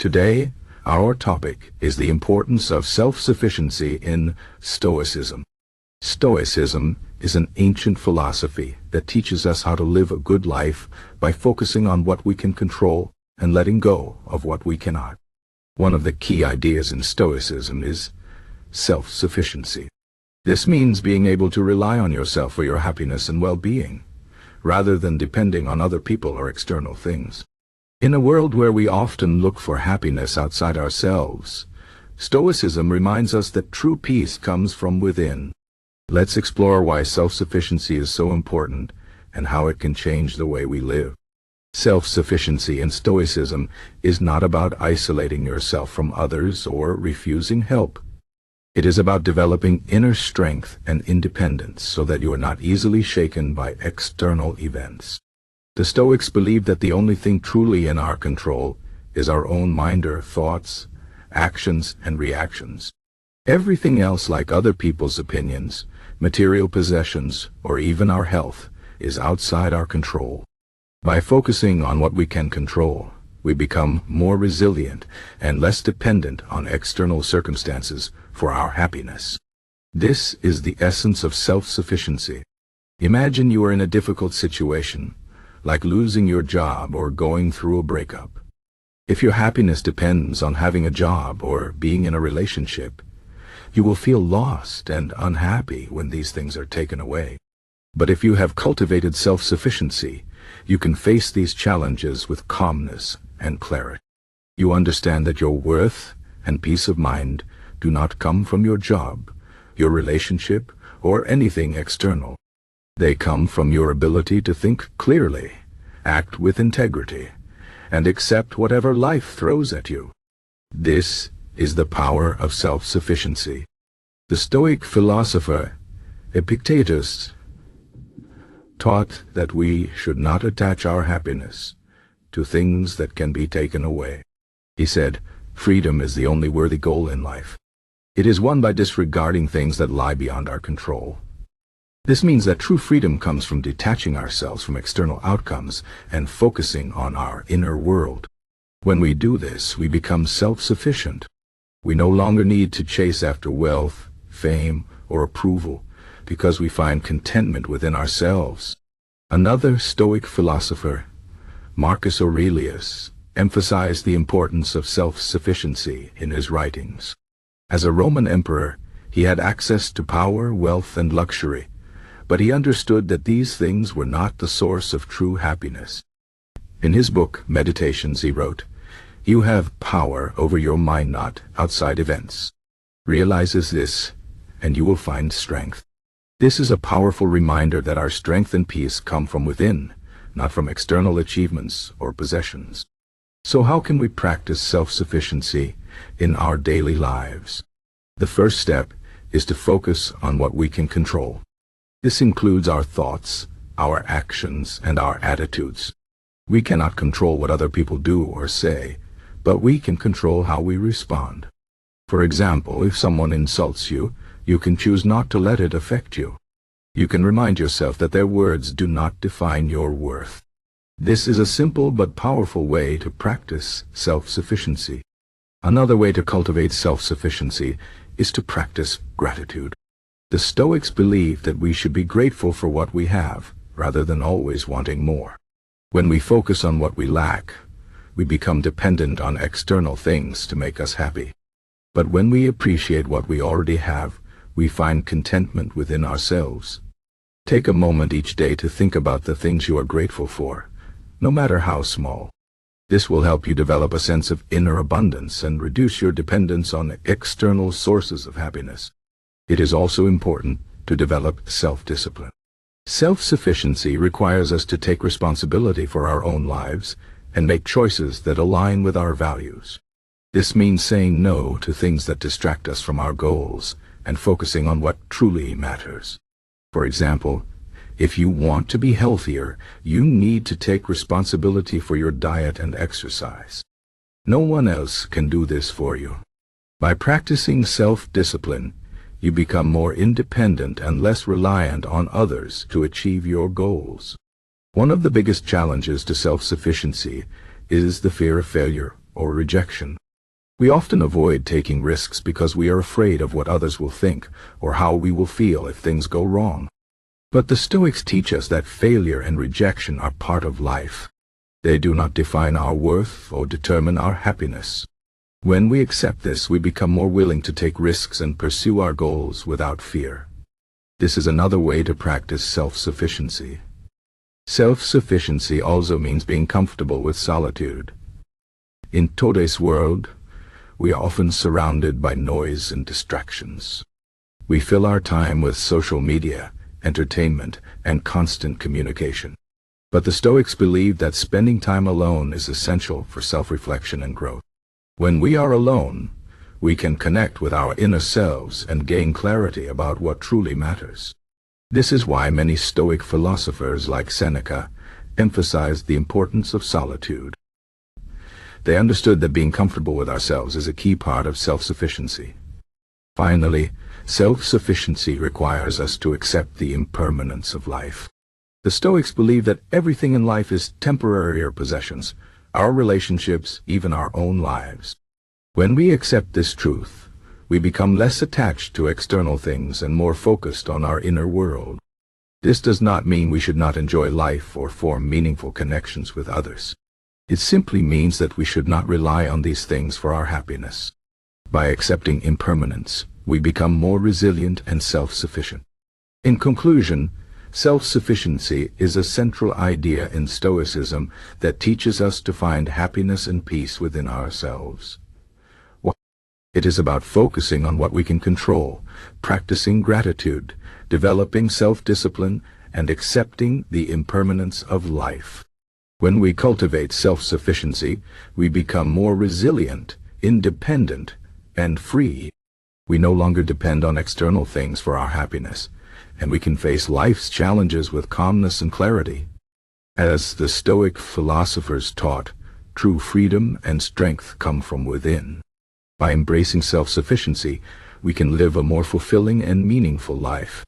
Today, our topic is the importance of self-sufficiency in Stoicism. Stoicism is an ancient philosophy that teaches us how to live a good life by focusing on what we can control and letting go of what we cannot. One of the key ideas in Stoicism is self-sufficiency. This means being able to rely on yourself for your happiness and well-being, rather than depending on other people or external things. In a world where we often look for happiness outside ourselves, Stoicism reminds us that true peace comes from within. Let's explore why self-sufficiency is so important and how it can change the way we live. Self-sufficiency in Stoicism is not about isolating yourself from others or refusing help. It is about developing inner strength and independence so that you are not easily shaken by external events. The Stoics believe that the only thing truly in our control is our own mind or thoughts, actions, and reactions. Everything else, like other people's opinions, material possessions, or even our health, is outside our control. By focusing on what we can control, we become more resilient and less dependent on external circumstances for our happiness. This is the essence of self-sufficiency. Imagine you are in a difficult situation, like losing your job or going through a breakup. If your happiness depends on having a job or being in a relationship, you will feel lost and unhappy when these things are taken away. But if you have cultivated self-sufficiency, you can face these challenges with calmness and clarity. You understand that your worth and peace of mind do not come from your job, your relationship, or anything external. They come from your ability to think clearly, act with integrity, and accept whatever life throws at you. This is the power of self-sufficiency. The Stoic philosopher Epictetus taught that we should not attach our happiness to things that can be taken away. He said, "Freedom is the only worthy goal in life. It is won by disregarding things that lie beyond our control." This means that true freedom comes from detaching ourselves from external outcomes and focusing on our inner world. When we do this, we become self-sufficient. We no longer need to chase after wealth, fame, or approval, because we find contentment within ourselves. Another Stoic philosopher, Marcus Aurelius, emphasized the importance of self-sufficiency in his writings. As a Roman emperor, he had access to power, wealth, and luxury, but he understood that these things were not the source of true happiness. In his book, Meditations, he wrote, "You have power over your mind, not outside events. Realizes this, and you will find strength." This is a powerful reminder that our strength and peace come from within, not from external achievements or possessions. So how can we practice self-sufficiency in our daily lives? The first step is to focus on what we can control. This includes our thoughts, our actions, and our attitudes. We cannot control what other people do or say, but we can control how we respond. For example, if someone insults you, you can choose not to let it affect you. You can remind yourself that their words do not define your worth. This is a simple but powerful way to practice self-sufficiency. Another way to cultivate self-sufficiency is to practice gratitude. The Stoics believe that we should be grateful for what we have, rather than always wanting more. When we focus on what we lack, we become dependent on external things to make us happy. But when we appreciate what we already have, we find contentment within ourselves. Take a moment each day to think about the things you are grateful for, no matter how small. This will help you develop a sense of inner abundance and reduce your dependence on external sources of happiness. It is also important to develop self-discipline. Self-sufficiency requires us to take responsibility for our own lives and make choices that align with our values. This means saying no to things that distract us from our goals and focusing on what truly matters. For example, if you want to be healthier, you need to take responsibility for your diet and exercise. No one else can do this for you. By practicing self-discipline, you become more independent and less reliant on others to achieve your goals. One of the biggest challenges to self-sufficiency is the fear of failure or rejection. We often avoid taking risks because we are afraid of what others will think or how we will feel if things go wrong. But the Stoics teach us that failure and rejection are part of life. They do not define our worth or determine our happiness. When we accept this, we become more willing to take risks and pursue our goals without fear. This is another way to practice self-sufficiency. Self-sufficiency also means being comfortable with solitude. In today's world, we are often surrounded by noise and distractions. We fill our time with social media, entertainment, and constant communication. But the Stoics believe that spending time alone is essential for self-reflection and growth. When we are alone, we can connect with our inner selves and gain clarity about what truly matters. This is why many Stoic philosophers like Seneca emphasized the importance of solitude. They understood that being comfortable with ourselves is a key part of self-sufficiency. Finally, self-sufficiency requires us to accept the impermanence of life. The Stoics believe that everything in life is temporary or possessions, our relationships, even our own lives. When we accept this truth, we become less attached to external things and more focused on our inner world. This does not mean we should not enjoy life or form meaningful connections with others. It simply means that we should not rely on these things for our happiness. By accepting impermanence, we become more resilient and self-sufficient. In conclusion, self-sufficiency is a central idea in Stoicism that teaches us to find happiness and peace within ourselves. It is about focusing on what we can control, practicing gratitude, developing self-discipline, and accepting the impermanence of life. When we cultivate self-sufficiency, we become more resilient, independent, and free. We no longer depend on external things for our happiness, and we can face life's challenges with calmness and clarity. As the Stoic philosophers taught, true freedom and strength come from within. By embracing self-sufficiency, we can live a more fulfilling and meaningful life.